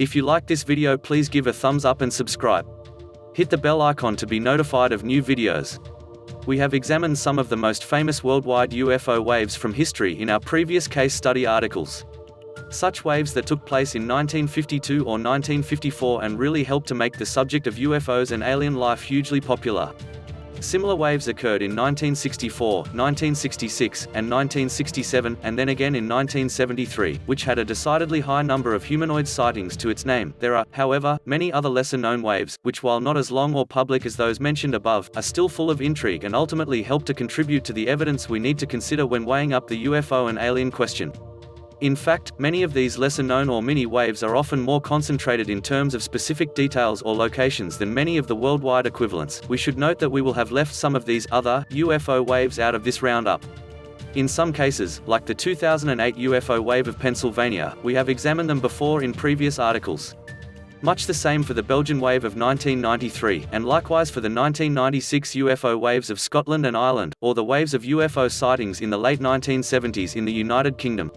If you like this video, please give a thumbs up and subscribe. Hit the bell icon to be notified of new videos. We have examined some of the most famous worldwide UFO waves from history in our previous case study articles. Such waves that took place in 1952 or 1954 and really helped to make the subject of UFOs and alien life hugely popular. Similar waves occurred in 1964, 1966, and 1967, and then again in 1973, which had a decidedly high number of humanoid sightings to its name. There are, however, many other lesser-known waves, which while not as long or public as those mentioned above, are still full of intrigue and ultimately help to contribute to the evidence we need to consider when weighing up the UFO and alien question. In fact, many of these lesser-known or mini-waves are often more concentrated in terms of specific details or locations than many of the worldwide equivalents. We should note that we will have left some of these other UFO waves out of this roundup. In some cases, like the 2008 UFO wave of Pennsylvania, we have examined them before in previous articles. Much the same for the Belgian wave of 1993, and likewise for the 1996 UFO waves of Scotland and Ireland, or the waves of UFO sightings in the late 1970s in the United Kingdom.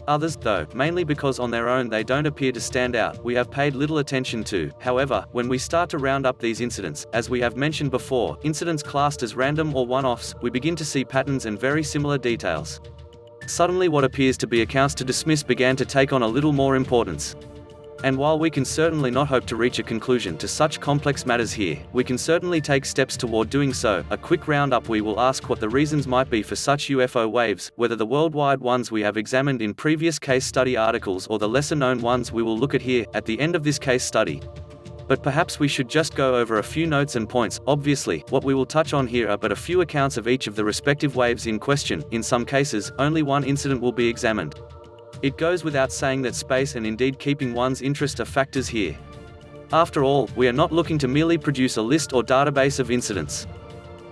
Others, though, mainly because on their own they don't appear to stand out, we have paid little attention to. However, when we start to round up these incidents, as we have mentioned before, incidents classed as random or one-offs, we begin to see patterns and very similar details. Suddenly what appears to be accounts to dismiss began to take on a little more importance. And while we can certainly not hope to reach a conclusion to such complex matters here, we can certainly take steps toward doing so. A quick roundup: we will ask what the reasons might be for such UFO waves, whether the worldwide ones we have examined in previous case study articles or the lesser-known ones we will look at here, at the end of this case study. But perhaps we should just go over a few notes and points. Obviously, what we will touch on here are but a few accounts of each of the respective waves in question. In some cases, only one incident will be examined. It goes without saying that space and indeed keeping one's interest are factors here. After all, we are not looking to merely produce a list or database of incidents.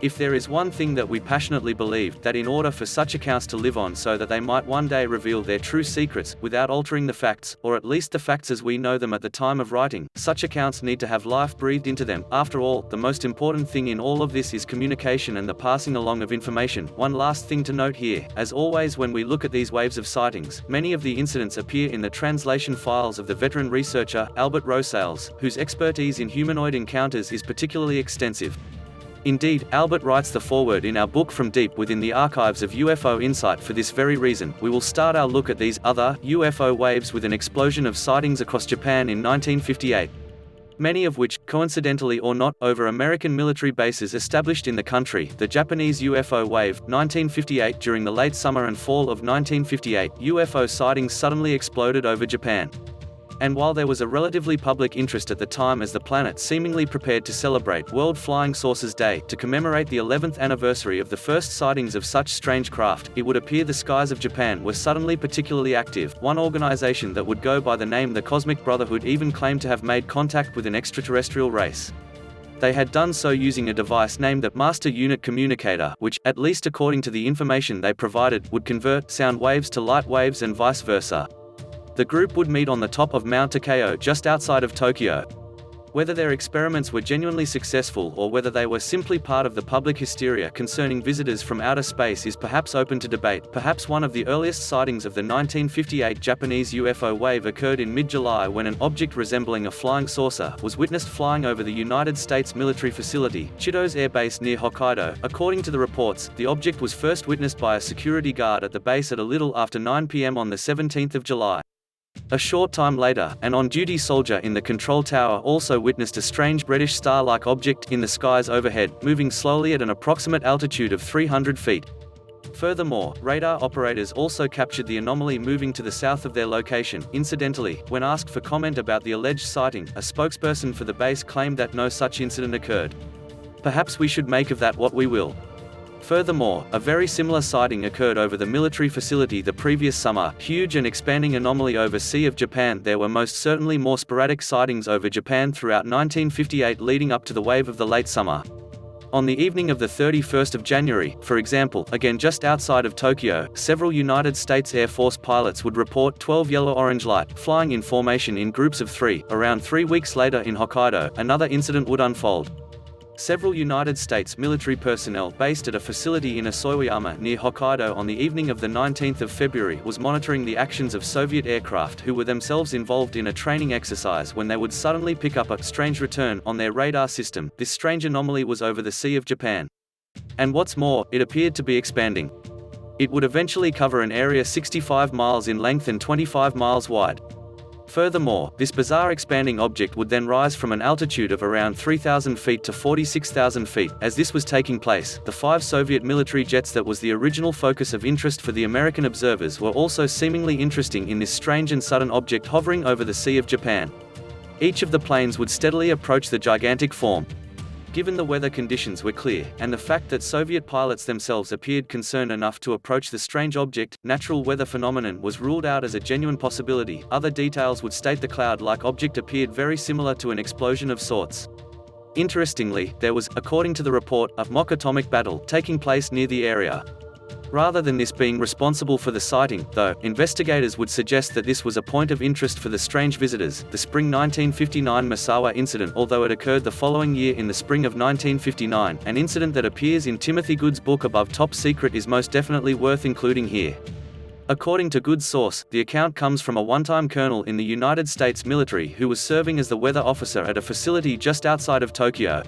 If there is one thing that we passionately believe, that in order for such accounts to live on so that they might one day reveal their true secrets, without altering the facts, or at least the facts as we know them at the time of writing, such accounts need to have life breathed into them. After all, the most important thing in all of this is communication and the passing along of information. One last thing to note here: as always when we look at these waves of sightings, many of the incidents appear in the translation files of the veteran researcher, Albert Rosales, whose expertise in humanoid encounters is particularly extensive. Indeed, Albert writes the foreword in our book From Deep Within the Archives of UFO Insight for this very reason. We will start our look at these other UFO waves with an explosion of sightings across Japan in 1958. Many of which, coincidentally or not, over American military bases established in the country. The Japanese UFO wave, 1958. During the late summer and fall of 1958, UFO sightings suddenly exploded over Japan. And while there was a relatively public interest at the time as the planet seemingly prepared to celebrate World Flying Saucers Day, to commemorate the 11th anniversary of the first sightings of such strange craft, it would appear the skies of Japan were suddenly particularly active. One organization that would go by the name the Cosmic Brotherhood even claimed to have made contact with an extraterrestrial race. They had done so using a device named the Master Unit Communicator, which, at least according to the information they provided, would convert sound waves to light waves and vice versa. The group would meet on the top of Mount Takeo just outside of Tokyo. Whether their experiments were genuinely successful or whether they were simply part of the public hysteria concerning visitors from outer space is perhaps open to debate. Perhaps one of the earliest sightings of the 1958 Japanese UFO wave occurred in mid-July when an object resembling a flying saucer was witnessed flying over the United States military facility, Chitose Air Base near Hokkaido. According to the reports, the object was first witnessed by a security guard at the base at a little after 9 p.m. on the 17th of July. A short time later, an on-duty soldier in the control tower also witnessed a strange reddish star-like object in the skies overhead, moving slowly at an approximate altitude of 300 feet. Furthermore, radar operators also captured the anomaly moving to the south of their location. Incidentally, when asked for comment about the alleged sighting, a spokesperson for the base claimed that no such incident occurred. Perhaps we should make of that what we will. Furthermore, a very similar sighting occurred over the military facility the previous summer. Huge and expanding anomaly over Sea of Japan. There were most certainly more sporadic sightings over Japan throughout 1958 leading up to the wave of the late summer. On the evening of the 31st of January, for example, again just outside of Tokyo, several United States Air Force pilots would report 12 yellow-orange light flying in formation in groups of 3. Around 3 weeks later in Hokkaido, another incident would unfold. Several United States military personnel based at a facility in Asoyama near Hokkaido on the evening of the 19th of February was monitoring the actions of Soviet aircraft who were themselves involved in a training exercise when they would suddenly pick up a strange return on their radar system. This strange anomaly was over the Sea of Japan. And what's more, it appeared to be expanding. It would eventually cover an area 65 miles in length and 25 miles wide. Furthermore, this bizarre expanding object would then rise from an altitude of around 3,000 feet to 46,000 feet. As this was taking place, the 5 Soviet military jets that was the original focus of interest for the American observers were also seemingly interesting in this strange and sudden object hovering over the Sea of Japan. Each of the planes would steadily approach the gigantic form. Given the weather conditions were clear, and the fact that Soviet pilots themselves appeared concerned enough to approach the strange object, natural weather phenomenon was ruled out as a genuine possibility. Other details would state the cloud-like object appeared very similar to an explosion of sorts. Interestingly, there was, according to the report, a mock atomic battle taking place near the area. Rather than this being responsible for the sighting, though, investigators would suggest that this was a point of interest for the strange visitors. The spring 1959 Misawa incident, although it occurred the following year in the spring of 1959, an incident that appears in Timothy Good's book Above Top Secret, is most definitely worth including here. According to Good's source, the account comes from a one-time colonel in the United States military who was serving as the weather officer at a facility just outside of Tokyo.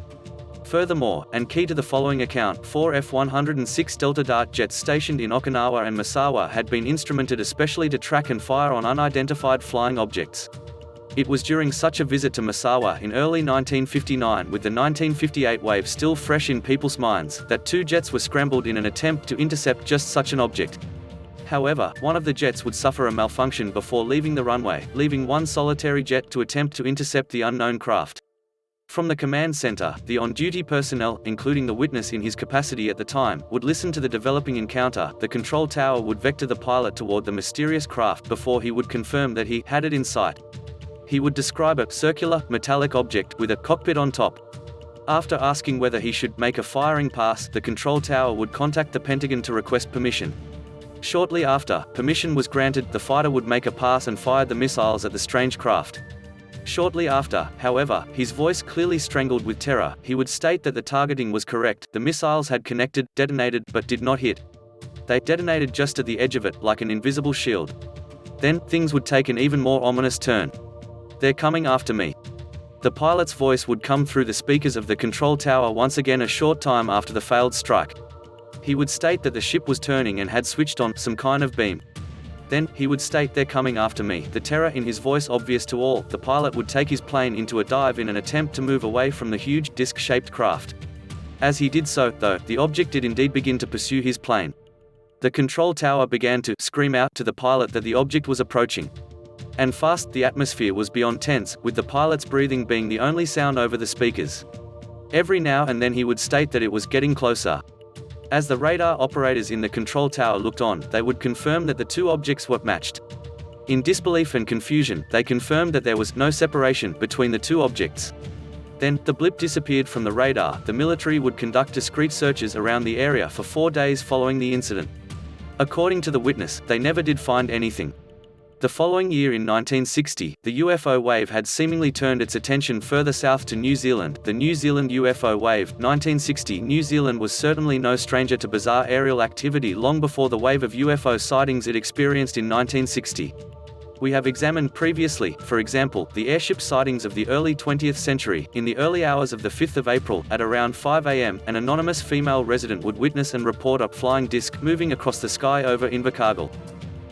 Furthermore, and key to the following account, 4 F-106 Delta Dart jets stationed in Okinawa and Misawa had been instrumented especially to track and fire on unidentified flying objects. It was during such a visit to Misawa in early 1959, with the 1958 wave still fresh in people's minds, that 2 jets were scrambled in an attempt to intercept just such an object. However, one of the jets would suffer a malfunction before leaving the runway, leaving one solitary jet to attempt to intercept the unknown craft. From the command center, the on-duty personnel, including the witness in his capacity at the time, would listen to the developing encounter. The control tower would vector the pilot toward the mysterious craft before he would confirm that he had it in sight. He would describe a circular, metallic object with a cockpit on top. After asking whether he should make a firing pass, the control tower would contact the Pentagon to request permission. Shortly after, permission was granted, the fighter would make a pass and fired the missiles at the strange craft. Shortly after, however, his voice clearly strangled with terror, he would state that the targeting was correct, the missiles had connected, detonated, but did not hit. They detonated just at the edge of it, like an invisible shield. Then, things would take an even more ominous turn. "They're coming after me." The pilot's voice would come through the speakers of the control tower once again a short time after the failed strike. He would state that the ship was turning and had switched on some kind of beam. Then, he would state, "They're coming after me," the terror in his voice obvious to all. The pilot would take his plane into a dive in an attempt to move away from the huge, disc-shaped craft. As he did so, though, the object did indeed begin to pursue his plane. The control tower began to scream out to the pilot that the object was approaching. And fast, the atmosphere was beyond tense, with the pilot's breathing being the only sound over the speakers. Every now and then he would state that it was getting closer. As the radar operators in the control tower looked on, they would confirm that the 2 objects were matched. In disbelief and confusion, they confirmed that there was no separation between the 2 objects. Then, the blip disappeared from the radar. The military would conduct discreet searches around the area for 4 days following the incident. According to the witness, they never did find anything. The following year in 1960, the UFO wave had seemingly turned its attention further south to New Zealand. The New Zealand UFO wave, 1960. New Zealand was certainly no stranger to bizarre aerial activity long before the wave of UFO sightings it experienced in 1960. We have examined previously, for example, the airship sightings of the early 20th century. In the early hours of the 5th of April, at around 5 a.m., an anonymous female resident would witness and report a flying disc moving across the sky over Invercargill.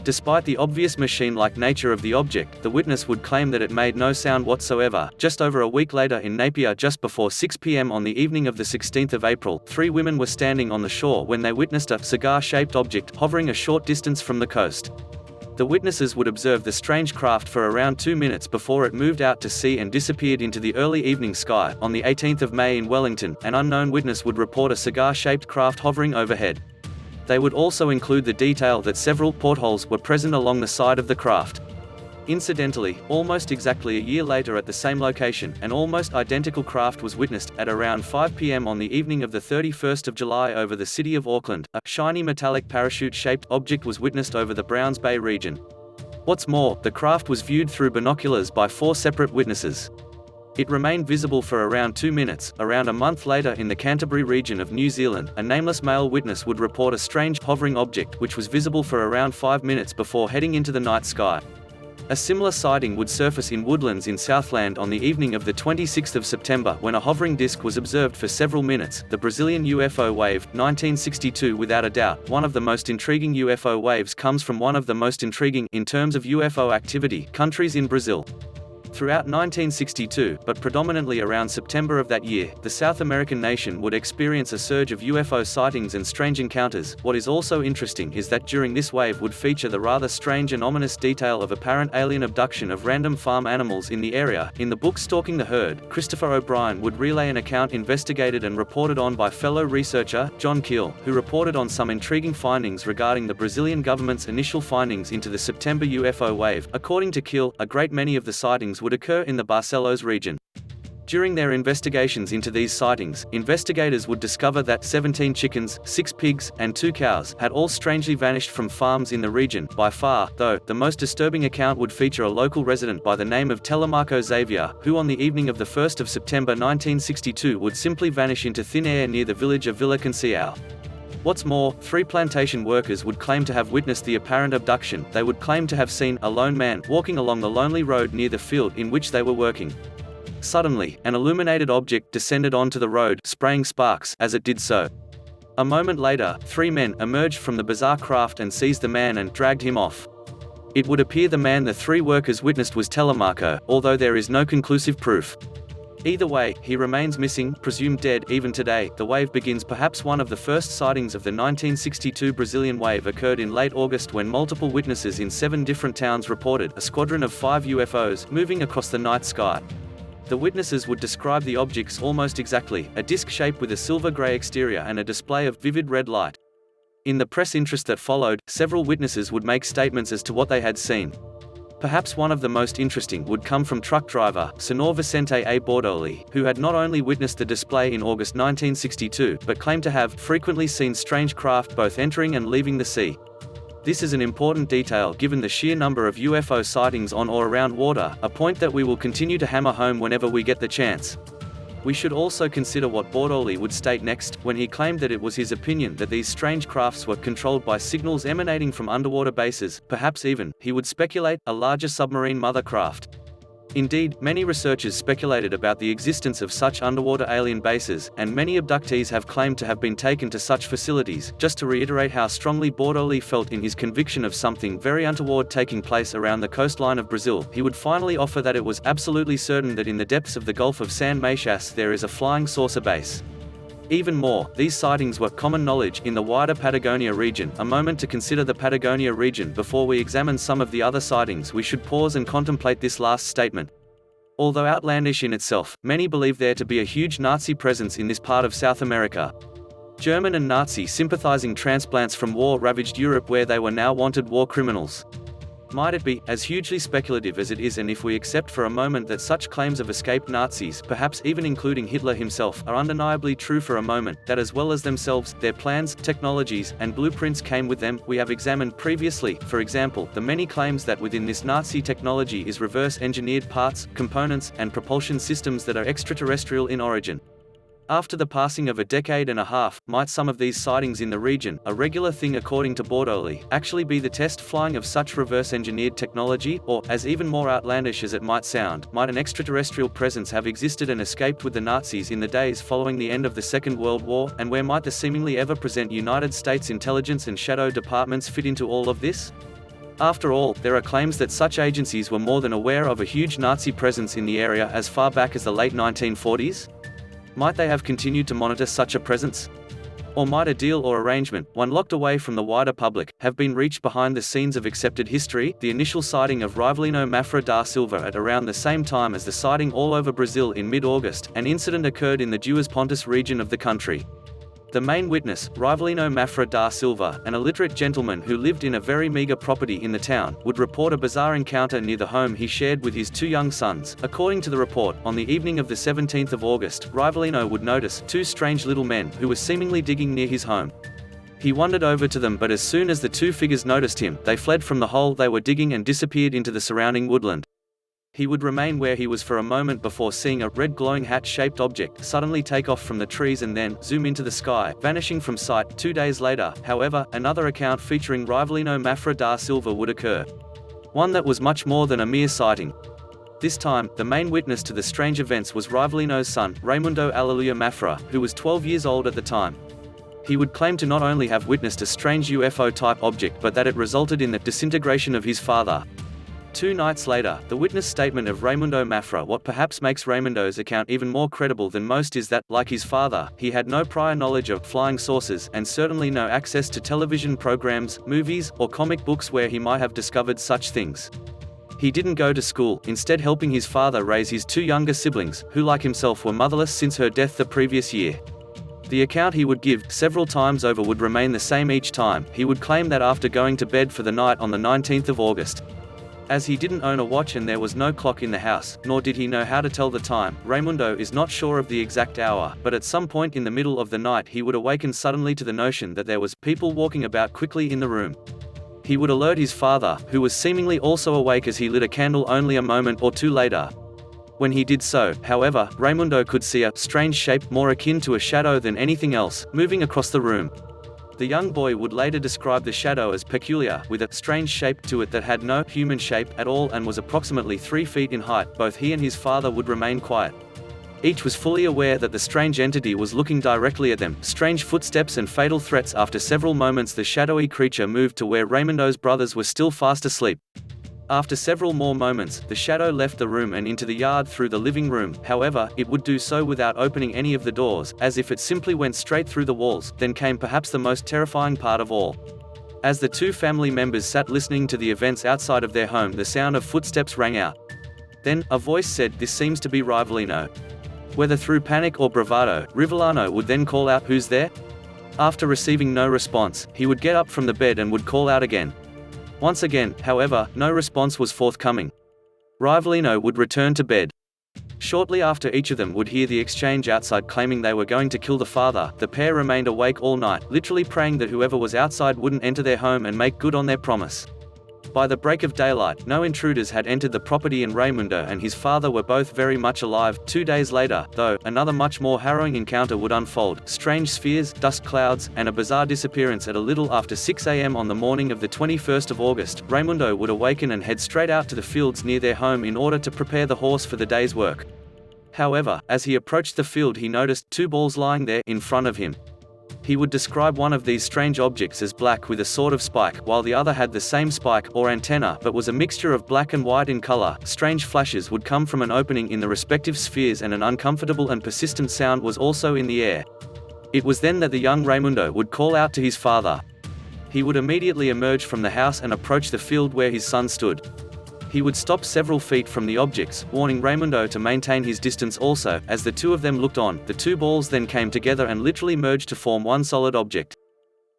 Despite the obvious machine-like nature of the object, the witness would claim that it made no sound whatsoever. Just over a week later in Napier, just before 6 p.m. on the evening of the 16th of April, 3 women were standing on the shore when they witnessed a cigar-shaped object hovering a short distance from the coast. The witnesses would observe the strange craft for around 2 minutes before it moved out to sea and disappeared into the early evening sky. On the 18th of May in Wellington, an unknown witness would report a cigar-shaped craft hovering overhead. They would also include the detail that several portholes were present along the side of the craft. Incidentally, almost exactly a year later at the same location, an almost identical craft was witnessed. At around 5 p.m. on the evening of the 31st of July over the city of Auckland, a shiny metallic parachute-shaped object was witnessed over the Browns Bay region. What's more, the craft was viewed through binoculars by 4 separate witnesses. It remained visible for around 2 minutes. Around a month later, in the Canterbury region of New Zealand, a nameless male witness would report a strange, hovering object which was visible for around 5 minutes before heading into the night sky. A similar sighting would surface in woodlands in Southland on the evening of the 26th of September when a hovering disc was observed for several minutes. The Brazilian UFO wave, 1962. Without a doubt, one of the most intriguing UFO waves comes from one of the most intriguing, in terms of UFO activity, countries in Brazil. Throughout 1962, but predominantly around September of that year, the South American nation would experience a surge of UFO sightings and strange encounters. What is also interesting is that during this wave would feature the rather strange and ominous detail of apparent alien abduction of random farm animals in the area. In the book Stalking the Herd, Christopher O'Brien would relay an account investigated and reported on by fellow researcher, John Keel, who reported on some intriguing findings regarding the Brazilian government's initial findings into the September UFO wave. According to Keel, a great many of the sightings would occur in the Barcelos region. During their investigations into these sightings, investigators would discover that 17 chickens, 6 pigs, and 2 cows had all strangely vanished from farms in the region. By far, though, the most disturbing account would feature a local resident by the name of Telemarco Xavier, who on the evening of the 1st of September 1962 would simply vanish into thin air near the village of Vila Conceição. What's more, 3 plantation workers would claim to have witnessed the apparent abduction. They would claim to have seen a lone man walking along the lonely road near the field in which they were working. Suddenly, an illuminated object descended onto the road, spraying sparks as it did so. A moment later, 3 men emerged from the bizarre craft and seized the man and dragged him off. It would appear the man the 3 workers witnessed was Telemarco, although there is no conclusive proof. Either way, he remains missing, presumed dead. Even today, the wave begins. Perhaps one of the first sightings of the 1962 Brazilian wave occurred in late August when multiple witnesses in 7 different towns reported a squadron of 5 UFOs moving across the night sky. The witnesses would describe the objects almost exactly: a disc shape with a silver-grey exterior and a display of vivid red light. In the press interest that followed, several witnesses would make statements as to what they had seen. Perhaps one of the most interesting would come from truck driver, Senor Vicente A. Bordoli, who had not only witnessed the display in August 1962, but claimed to have frequently seen strange craft both entering and leaving the sea. This is an important detail given the sheer number of UFO sightings on or around water, a point that we will continue to hammer home whenever we get the chance. We should also consider what Bordoli would state next, when he claimed that it was his opinion that these strange crafts were controlled by signals emanating from underwater bases, perhaps even, he would speculate, a larger submarine mother craft. Indeed, many researchers speculated about the existence of such underwater alien bases, and many abductees have claimed to have been taken to such facilities. Just to reiterate how strongly Bordoli felt in his conviction of something very untoward taking place around the coastline of Brazil, he would finally offer that it was absolutely certain that in the depths of the Gulf of San Matias there is a flying saucer base. Even more, these sightings were common knowledge in the wider Patagonia region. A moment to consider the Patagonia region before we examine some of the other sightings. We should pause and contemplate this last statement. Although outlandish in itself, many believe there to be a huge Nazi presence in this part of South America. German and Nazi sympathizing transplants from war-ravaged Europe where they were now wanted war criminals. Might it be, as hugely speculative as it is, and if we accept for a moment that such claims of escaped Nazis, perhaps even including Hitler himself, are undeniably true for a moment, that as well as themselves, their plans, technologies, and blueprints came with them? We have examined previously, for example, the many claims that within this Nazi technology is reverse-engineered parts, components, and propulsion systems that are extraterrestrial in origin. After the passing of a decade and a half, might some of these sightings in the region, a regular thing according to Bordoli, actually be the test flying of such reverse-engineered technology? Or, as even more outlandish as it might sound, might an extraterrestrial presence have existed and escaped with the Nazis in the days following the end of the Second World War? And where might the seemingly ever-present United States intelligence and shadow departments fit into all of this? After all, there are claims that such agencies were more than aware of a huge Nazi presence in the area as far back as the late 1940s? Might they have continued to monitor such a presence? Or might a deal or arrangement, one locked away from the wider public, have been reached behind the scenes of accepted history? The initial sighting of Rivelino Mafra da Silva at around the same time as the sighting all over Brazil in mid-August, an incident occurred in the Duas Pontes region of the country. The main witness, Rivelino Mafra da Silva, an illiterate gentleman who lived in a very meager property in the town, would report a bizarre encounter near the home he shared with his 2 young sons. According to the report, on the evening of the 17th of August, Rivelino would notice 2 strange little men who were seemingly digging near his home. He wandered over to them, but as soon as the 2 figures noticed him, they fled from the hole they were digging and disappeared into the surrounding woodland. He would remain where he was for a moment before seeing a red glowing hat-shaped object suddenly take off from the trees and then zoom into the sky, vanishing from sight. 2 days later, however, another account featuring Rivelino Mafra da Silva would occur. One that was much more than a mere sighting. This time, the main witness to the strange events was Rivelino's son, Raimundo Aleluia Mafra, who was 12 years old at the time. He would claim to not only have witnessed a strange UFO-type object but that it resulted in the disintegration of his father. 2 nights later, the witness statement of Raimundo Mafra. What perhaps makes Raimundo's account even more credible than most is that, like his father, he had no prior knowledge of flying saucers and certainly no access to television programs, movies, or comic books where he might have discovered such things. He didn't go to school, instead helping his father raise his 2 younger siblings, who like himself were motherless since her death the previous year. The account he would give, several times over, would remain the same each time. He would claim that after going to bed for the night on the 19th of August, as he didn't own a watch and there was no clock in the house, nor did he know how to tell the time, Raimundo is not sure of the exact hour, but at some point in the middle of the night he would awaken suddenly to the notion that there was people walking about quickly in the room. He would alert his father, who was seemingly also awake as he lit a candle only a moment or 2 later. When he did so, however, Raimundo could see a strange shape more akin to a shadow than anything else, moving across the room. The young boy would later describe the shadow as peculiar, with a strange shape to it that had no human shape at all and was approximately 3 feet in height. Both he and his father would remain quiet. Each was fully aware that the strange entity was looking directly at them. Strange footsteps and fatal threats. After several moments, the shadowy creature moved to where Raimundo's brothers were still fast asleep. After several more moments, the shadow left the room and into the yard through the living room. However, it would do so without opening any of the doors, as if it simply went straight through the walls. Then came perhaps the most terrifying part of all. As the 2 family members sat listening to the events outside of their home, the sound of footsteps rang out. Then, a voice said, "This seems to be Rivelino." Whether through panic or bravado, Rivelino would then call out, "Who's there?" After receiving no response, he would get up from the bed and would call out again. Once again, however, no response was forthcoming. Rivelino would return to bed. Shortly after, each of them would hear the exchange outside claiming they were going to kill the father. The pair remained awake all night, literally praying that whoever was outside wouldn't enter their home and make good on their promise. By the break of daylight, no intruders had entered the property and Raimundo and his father were both very much alive. 2 days later, though, another much more harrowing encounter would unfold. Strange spheres, dust clouds, and a bizarre disappearance at a little after 6 a.m. on the morning of the 21st of August. Raimundo would awaken and head straight out to the fields near their home in order to prepare the horse for the day's work. However, as he approached the field, he noticed 2 balls lying there in front of him. He would describe one of these strange objects as black with a sort of spike, while the other had the same spike, or antenna, but was a mixture of black and white in color. Strange flashes would come from an opening in the respective spheres and an uncomfortable and persistent sound was also in the air. It was then that the young Raimundo would call out to his father. He would immediately emerge from the house and approach the field where his son stood. He would stop several feet from the objects, warning Raimundo to maintain his distance also. As the 2 of them looked on, the 2 balls then came together and literally merged to form one solid object.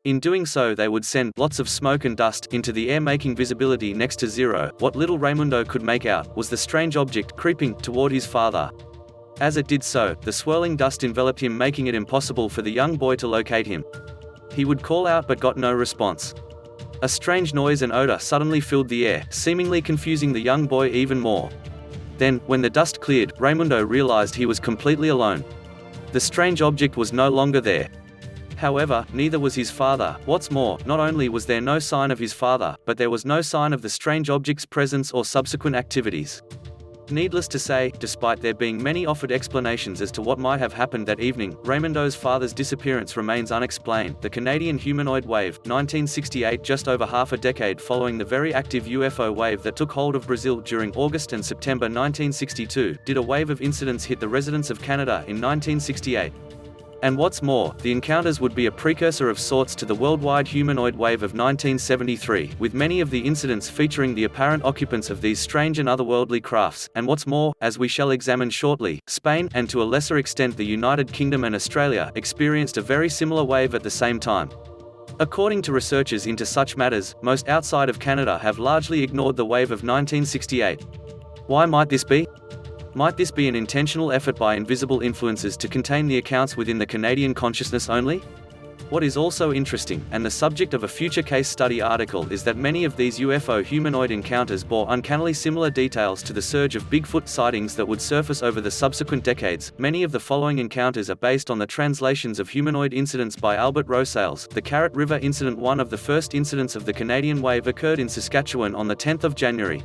In doing so, they would send lots of smoke and dust into the air, making visibility next to zero. What little Raimundo could make out was the strange object creeping toward his father. As it did so, the swirling dust enveloped him, making it impossible for the young boy to locate him. He would call out but got no response. A strange noise and odor suddenly filled the air, seemingly confusing the young boy even more. Then, when the dust cleared, Raimundo realized he was completely alone. The strange object was no longer there. However, neither was his father. What's more, not only was there no sign of his father, but there was no sign of the strange object's presence or subsequent activities. Needless to say, despite there being many offered explanations as to what might have happened that evening, Raimundo's father's disappearance remains unexplained. The Canadian humanoid wave, 1968, just over half a decade following the very active UFO wave that took hold of Brazil during August and September 1962, did a wave of incidents hit the residents of Canada in 1968. And what's more, the encounters would be a precursor of sorts to the worldwide humanoid wave of 1973, with many of the incidents featuring the apparent occupants of these strange and otherworldly crafts. And what's more, as we shall examine shortly, Spain, and to a lesser extent the United Kingdom and Australia, experienced a very similar wave at the same time. According to researchers into such matters, most outside of Canada have largely ignored the wave of 1968. Why might this be? Might this be an intentional effort by invisible influences to contain the accounts within the Canadian consciousness only? What is also interesting, and the subject of a future case study article, is that many of these UFO humanoid encounters bore uncannily similar details to the surge of Bigfoot sightings that would surface over the subsequent decades. Many of the following encounters are based on the translations of humanoid incidents by Albert Rosales. The Carrot River incident. One of the first incidents of the Canadian wave occurred in Saskatchewan on the 10th of January.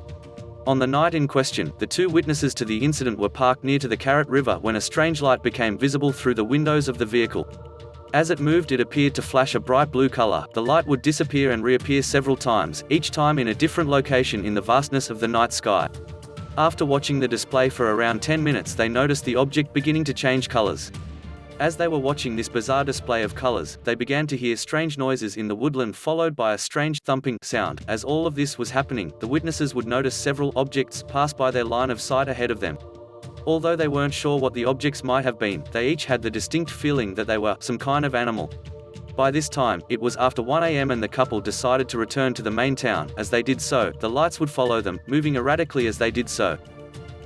On the night in question, the two witnesses to the incident were parked near to the Carrot River when a strange light became visible through the windows of the vehicle. As it moved, it appeared to flash a bright blue color. The light would disappear and reappear several times, each time in a different location in the vastness of the night sky. After watching the display for around 10 minutes, they noticed the object beginning to change colors. As they were watching this bizarre display of colors, they began to hear strange noises in the woodland, followed by a strange thumping sound. As all of this was happening, the witnesses would notice several objects pass by their line of sight ahead of them. Although they weren't sure what the objects might have been, they each had the distinct feeling that they were some kind of animal. By this time, it was after 1 a.m. and the couple decided to return to the main town. As they did so, the lights would follow them, moving erratically as they did so.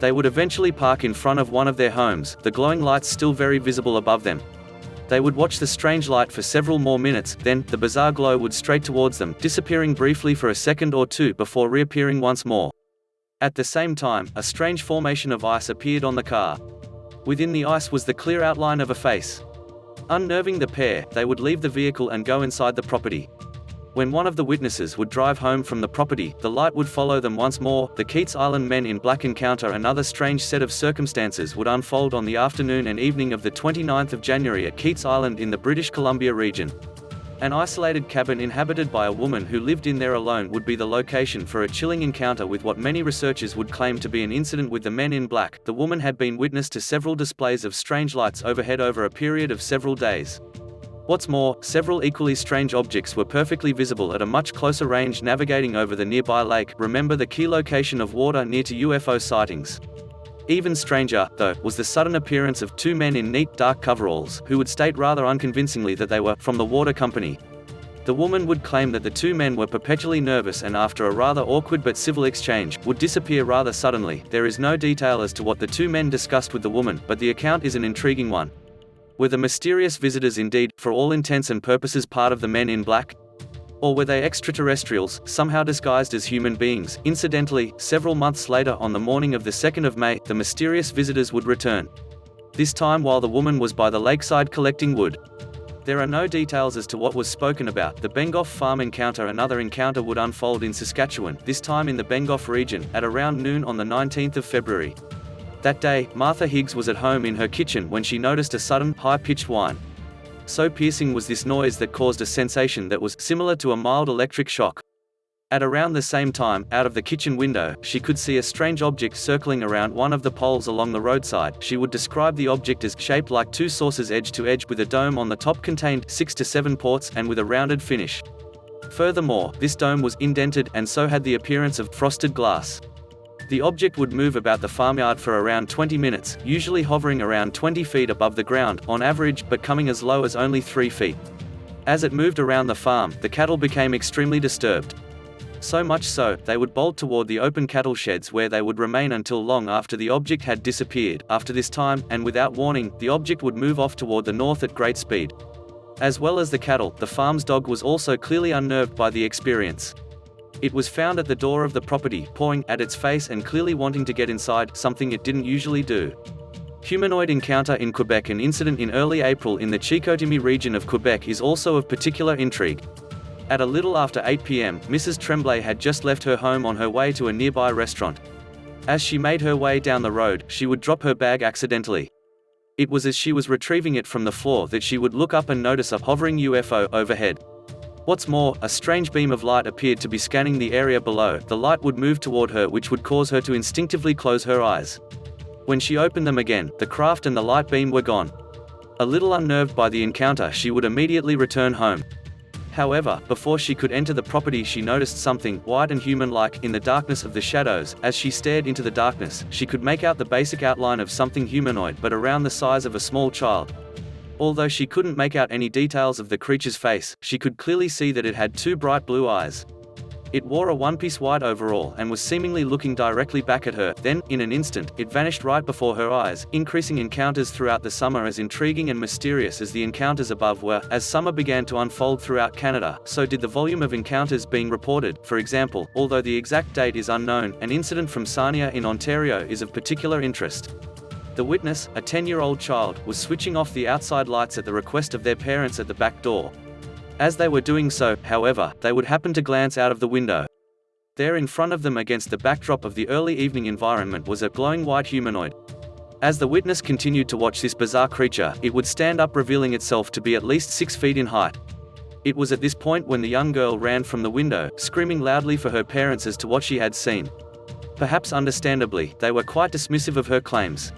They would eventually park in front of one of their homes, the glowing lights still very visible above them. They would watch the strange light for several more minutes, then, the bizarre glow would straight towards them, disappearing briefly for a second or two before reappearing once more. At the same time, a strange formation of ice appeared on the car. Within the ice was the clear outline of a face. Unnerving the pair, they would leave the vehicle and go inside the property. When one of the witnesses would drive home from the property, the light would follow them once more. The Keats Island men in black encounter. Another strange set of circumstances would unfold on the afternoon and evening of the 29th of January at Keats Island in the British Columbia region. An isolated cabin inhabited by a woman who lived in there alone would be the location for a chilling encounter with what many researchers would claim to be an incident with the men in black. The woman had been witness to several displays of strange lights overhead over a period of several days. What's more, several equally strange objects were perfectly visible at a much closer range navigating over the nearby lake. Remember the key location of water near to UFO sightings. Even stranger, though, was the sudden appearance of two men in neat dark coveralls, who would state rather unconvincingly that they were from the water company. The woman would claim that the two men were perpetually nervous and after a rather awkward but civil exchange, would disappear rather suddenly. There is no detail as to what the two men discussed with the woman, but the account is an intriguing one. Were the mysterious visitors indeed, for all intents and purposes, part of the men in black? Or were they extraterrestrials, somehow disguised as human beings? Incidentally, several months later, on the morning of the 2nd of May, the mysterious visitors would return. This time while the woman was by the lakeside collecting wood. There are no details as to what was spoken about. The Bengoff Farm encounter. Another encounter would unfold in Saskatchewan, this time in the Bengoff region, at around noon on the 19th of February. That day, Martha Higgs was at home in her kitchen when she noticed a sudden, high-pitched whine. So piercing was this noise that caused a sensation that was similar to a mild electric shock. At around the same time, out of the kitchen window, she could see a strange object circling around one of the poles along the roadside. She would describe the object as shaped like two saucers edge to edge with a dome on the top, contained 6 to 7 ports and with a rounded finish. Furthermore, this dome was indented, and so had the appearance of frosted glass. The object would move about the farmyard for around 20 minutes, usually hovering around 20 feet above the ground, on average, but coming as low as only 3 feet. As it moved around the farm, the cattle became extremely disturbed. So much so, they would bolt toward the open cattle sheds where they would remain until long after the object had disappeared. After this time, and without warning, the object would move off toward the north at great speed. As well as the cattle, the farm's dog was also clearly unnerved by the experience. It was found at the door of the property, pawing at its face and clearly wanting to get inside, something it didn't usually do. Humanoid encounter in Quebec. An incident in early April in the Chicoutimi region of Quebec is also of particular intrigue. At a little after 8 p.m., Mrs. Tremblay had just left her home on her way to a nearby restaurant. As she made her way down the road, she would drop her bag accidentally. It was as she was retrieving it from the floor that she would look up and notice a hovering UFO overhead. What's more, a strange beam of light appeared to be scanning the area below. The light would move toward her, which would cause her to instinctively close her eyes. When she opened them again, the craft and the light beam were gone. A little unnerved by the encounter, she would immediately return home. However, before she could enter the property, she noticed something, white and human-like, in the darkness of the shadows. As she stared into the darkness, she could make out the basic outline of something humanoid, but around the size of a small child. Although she couldn't make out any details of the creature's face, she could clearly see that it had two bright blue eyes. It wore a one-piece white overall and was seemingly looking directly back at her. Then, in an instant, it vanished right before her eyes. Increasing encounters throughout the summer. As intriguing and mysterious as the encounters above were, as summer began to unfold throughout Canada, so did the volume of encounters being reported. For example, although the exact date is unknown, an incident from Sarnia in Ontario is of particular interest. The witness, a 10-year-old child, was switching off the outside lights at the request of their parents at the back door. As they were doing so, however, they would happen to glance out of the window. There in front of them against the backdrop of the early evening environment was a glowing white humanoid. As the witness continued to watch this bizarre creature, it would stand up, revealing itself to be at least 6 feet in height. It was at this point when the young girl ran from the window, screaming loudly for her parents as to what she had seen. Perhaps understandably, they were quite dismissive of her claims.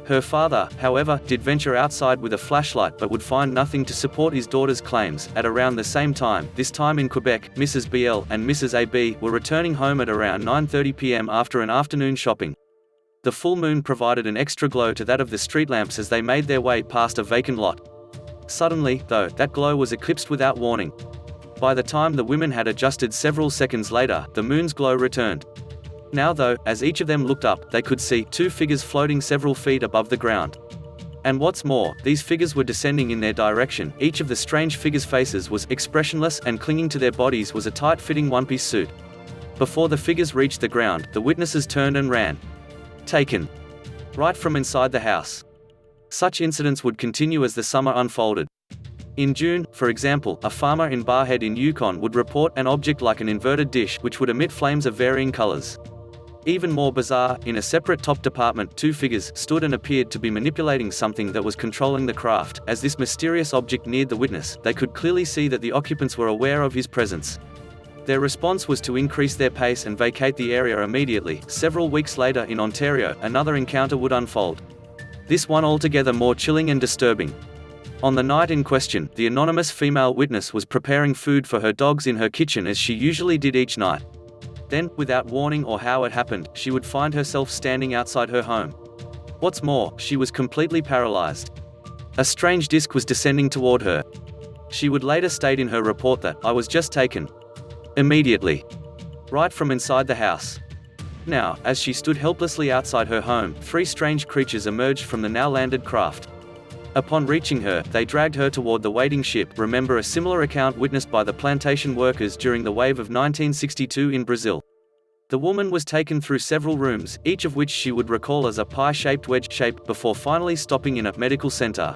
Her father, however, did venture outside with a flashlight but would find nothing to support his daughter's claims. At around the same time, this time in Quebec, Mrs. BL and Mrs. AB were returning home at around 9:30 p.m. after an afternoon shopping. The full moon provided an extra glow to that of the street lamps as they made their way past a vacant lot. Suddenly, though, that glow was eclipsed without warning. By the time the women had adjusted several seconds later, the moon's glow returned. Now though, as each of them looked up, they could see 2 figures floating several feet above the ground. And what's more, these figures were descending in their direction. Each of the strange figures' faces was expressionless, and clinging to their bodies was a tight-fitting one-piece suit. Before the figures reached the ground, the witnesses turned and ran. Taken. Right from inside the house. Such incidents would continue as the summer unfolded. In June, for example, a farmer in Barhead in Yukon would report an object like an inverted dish which would emit flames of varying colors. Even more bizarre, in a separate top department, 2 figures stood and appeared to be manipulating something that was controlling the craft. As this mysterious object neared the witness, they could clearly see that the occupants were aware of his presence. Their response was to increase their pace and vacate the area immediately. Several weeks later in Ontario, another encounter would unfold. This one altogether more chilling and disturbing. On the night in question, the anonymous female witness was preparing food for her dogs in her kitchen as she usually did each night. Then, without warning or how it happened, she would find herself standing outside her home. What's more, she was completely paralyzed. A strange disc was descending toward her. She would later state in her report that, "I was just taken. Immediately. Right from inside the house." Now, as she stood helplessly outside her home, 3 strange creatures emerged from the now landed craft. Upon reaching her, they dragged her toward the waiting ship. Remember a similar account witnessed by the plantation workers during the wave of 1962 in Brazil. The woman was taken through several rooms, each of which she would recall as a pie-shaped wedge shape, before finally stopping in a medical center.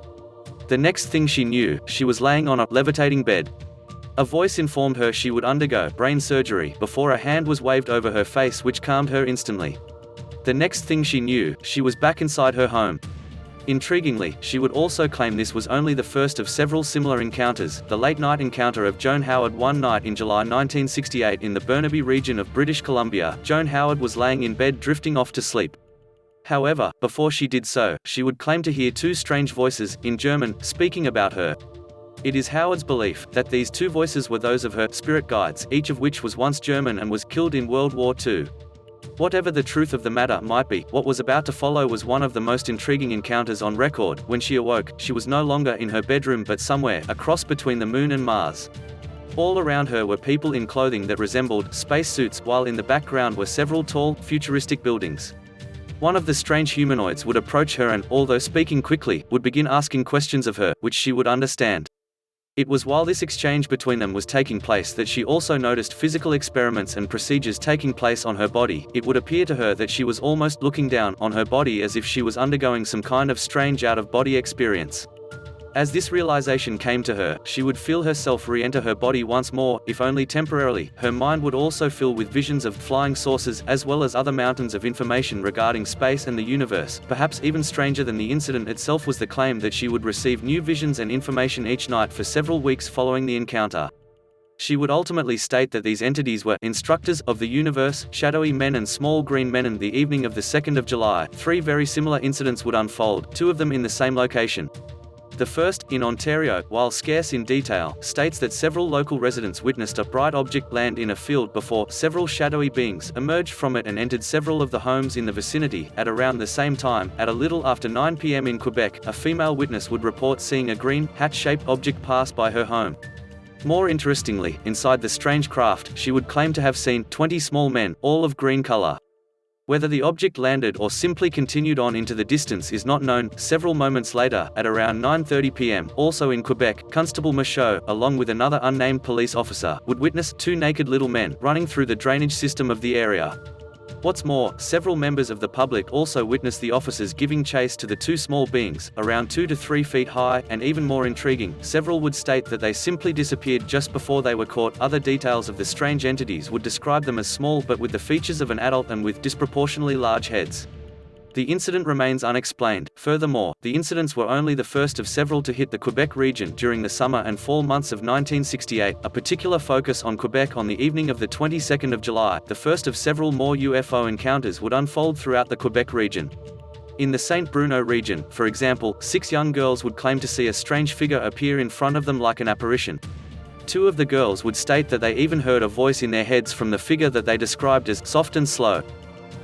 The next thing she knew, she was laying on a levitating bed. A voice informed her she would undergo brain surgery before a hand was waved over her face which calmed her instantly. The next thing she knew, she was back inside her home. Intriguingly, she would also claim this was only the first of several similar encounters. The late-night encounter of Joan Howard. One night in July 1968 in the Burnaby region of British Columbia, Joan Howard was laying in bed drifting off to sleep. However, before she did so, she would claim to hear 2 strange voices, in German, speaking about her. It is Howard's belief that these 2 voices were those of her spirit guides, each of which was once German and was killed in World War II. Whatever the truth of the matter might be, what was about to follow was one of the most intriguing encounters on record. When she awoke, she was no longer in her bedroom but somewhere, a cross between the moon and Mars. All around her were people in clothing that resembled spacesuits, while in the background were several tall, futuristic buildings. One of the strange humanoids would approach her and, although speaking quickly, would begin asking questions of her, which she would understand. It was while this exchange between them was taking place that she also noticed physical experiments and procedures taking place on her body. It would appear to her that she was almost looking down on her body as if she was undergoing some kind of strange out-of-body experience. As this realization came to her, she would feel herself re-enter her body once more, if only temporarily. Her mind would also fill with visions of flying saucers, as well as other mountains of information regarding space and the universe. Perhaps even stranger than the incident itself was the claim that she would receive new visions and information each night for several weeks following the encounter. She would ultimately state that these entities were instructors of the universe, shadowy men and small green men. And the evening of the 2nd of July, 3 very similar incidents would unfold, 2 of them in the same location. The first, in Ontario, while scarce in detail, states that several local residents witnessed a bright object land in a field before several shadowy beings emerged from it and entered several of the homes in the vicinity. At around the same time, at a little after 9 p.m. in Quebec, a female witness would report seeing a green, hat-shaped object pass by her home. More interestingly, inside the strange craft, she would claim to have seen 20 small men, all of green color. Whether the object landed or simply continued on into the distance is not known. Several moments later, at around 9:30 p.m., also in Quebec, Constable Michaud, along with another unnamed police officer, would witness two naked little men running through the drainage system of the area. What's more, several members of the public also witnessed the officers giving chase to the two small beings, around 2 to 3 feet high, and even more intriguing, several would state that they simply disappeared just before they were caught. Other details of the strange entities would describe them as small but with the features of an adult and with disproportionately large heads. The incident remains unexplained. Furthermore, the incidents were only the first of several to hit the Quebec region during the summer and fall months of 1968, a particular focus on Quebec on the evening of the 22nd of July. The first of several more UFO encounters would unfold throughout the Quebec region. In the St. Bruno region, for example, 6 young girls would claim to see a strange figure appear in front of them like an apparition. 2 of the girls would state that they even heard a voice in their heads from the figure that they described as soft and slow.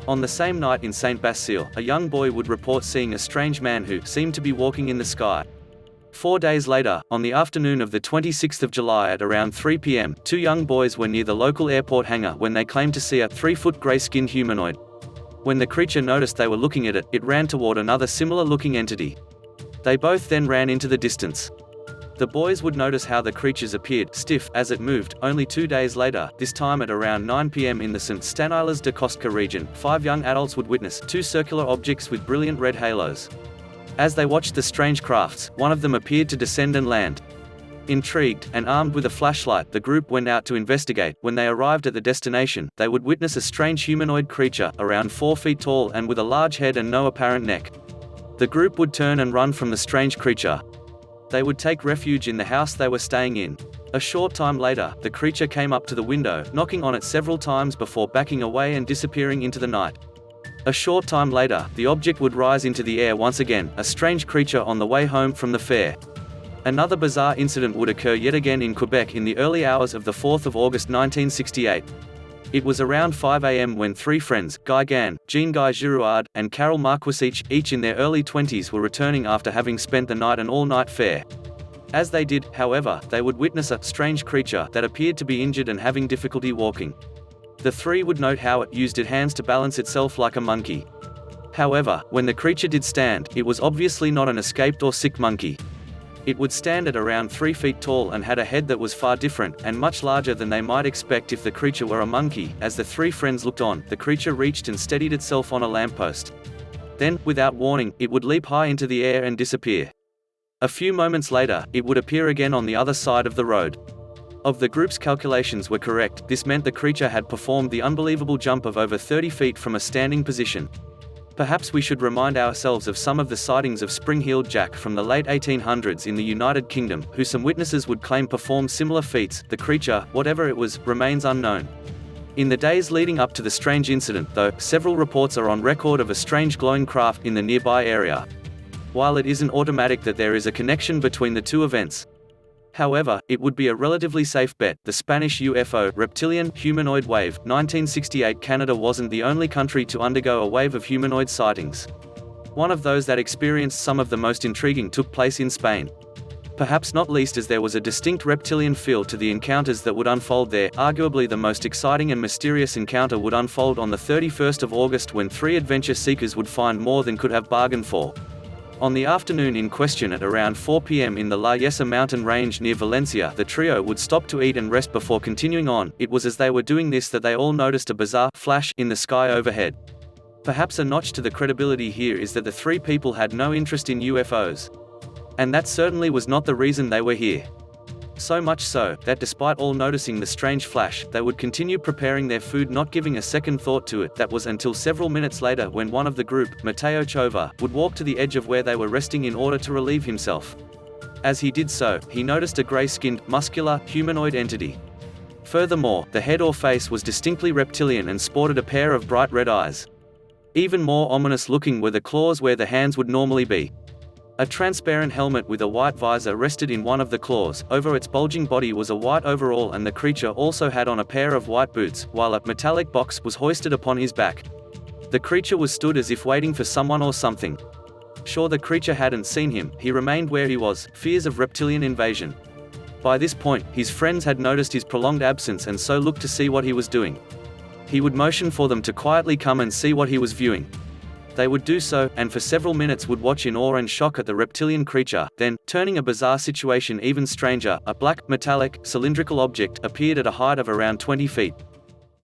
On the same night in St. Bastille, a young boy would report seeing a strange man who seemed to be walking in the sky. 4 days later, on the afternoon of the 26th of July at around 3 p.m., 2 young boys were near the local airport hangar when they claimed to see a 3-foot grey-skinned humanoid. When the creature noticed they were looking at it, it ran toward another similar-looking entity. They both then ran into the distance. The boys would notice how the creatures appeared stiff as it moved. Only 2 days later, this time at around 9 p.m. in the St. Stanislas de Kostka region, 5 young adults would witness 2 circular objects with brilliant red halos. As they watched the strange crafts, one of them appeared to descend and land. Intrigued, and armed with a flashlight, the group went out to investigate. When they arrived at the destination, they would witness a strange humanoid creature, around 4 feet tall and with a large head and no apparent neck. The group would turn and run from the strange creature. They would take refuge in the house they were staying in. A short time later, the creature came up to the window, knocking on it several times before backing away and disappearing into the night. A short time later, the object would rise into the air once again, a strange creature on the way home from the fair. Another bizarre incident would occur yet again in Quebec in the early hours of the 4th of August 1968. It was around 5 a.m. when 3 friends, Guy Gann, Jean-Guy Girouard, and Carol Marquisich, each in their early 20s, were returning after having spent the night an all-night fair. As they did, however, they would witness a strange creature that appeared to be injured and having difficulty walking. The 3 would note how it used its hands to balance itself like a monkey. However, when the creature did stand, it was obviously not an escaped or sick monkey. It would stand at around 3 feet tall and had a head that was far different, and much larger than they might expect if the creature were a monkey. As the 3 friends looked on, the creature reached and steadied itself on a lamppost. Then, without warning, it would leap high into the air and disappear. A few moments later, it would appear again on the other side of the road. If the group's calculations were correct, this meant the creature had performed the unbelievable jump of over 30 feet from a standing position. Perhaps we should remind ourselves of some of the sightings of Spring-Heeled Jack from the late 1800s in the United Kingdom, who some witnesses would claim performed similar feats. The creature, whatever it was, remains unknown. In the days leading up to the strange incident, though, several reports are on record of a strange glowing craft in the nearby area. While it isn't automatic that there is a connection between the two events, however, it would be a relatively safe bet. The Spanish UFO reptilian humanoid wave, 1968. Canada wasn't the only country to undergo a wave of humanoid sightings. One of those that experienced some of the most intriguing took place in Spain. Perhaps not least as there was a distinct reptilian feel to the encounters that would unfold there. Arguably the most exciting and mysterious encounter would unfold on the 31st of August when 3 adventure seekers would find more than could have bargained for. On the afternoon in question at around 4 p.m. in the La Yesa mountain range near Valencia, the trio would stop to eat and rest before continuing on. It was as they were doing this that they all noticed a bizarre flash in the sky overhead. Perhaps a notch to the credibility here is that the 3 people had no interest in UFOs. And that certainly was not the reason they were here. So much so, that despite all noticing the strange flash, they would continue preparing their food, not giving a second thought to it. That was until several minutes later when one of the group, Mateo Chova, would walk to the edge of where they were resting in order to relieve himself. As he did so, he noticed a grey-skinned, muscular, humanoid entity. Furthermore, the head or face was distinctly reptilian and sported a pair of bright red eyes. Even more ominous looking were the claws where the hands would normally be. A transparent helmet with a white visor rested in one of the claws. Over its bulging body was a white overall, and the creature also had on a pair of white boots, while a metallic box was hoisted upon his back. The creature was stood as if waiting for someone or something. Sure the creature hadn't seen him, he remained where he was, fears of reptilian invasion. By this point, his friends had noticed his prolonged absence and so looked to see what he was doing. He would motion for them to quietly come and see what he was viewing. They would do so, and for several minutes would watch in awe and shock at the reptilian creature. Then, turning a bizarre situation even stranger, a black, metallic, cylindrical object appeared at a height of around 20 feet.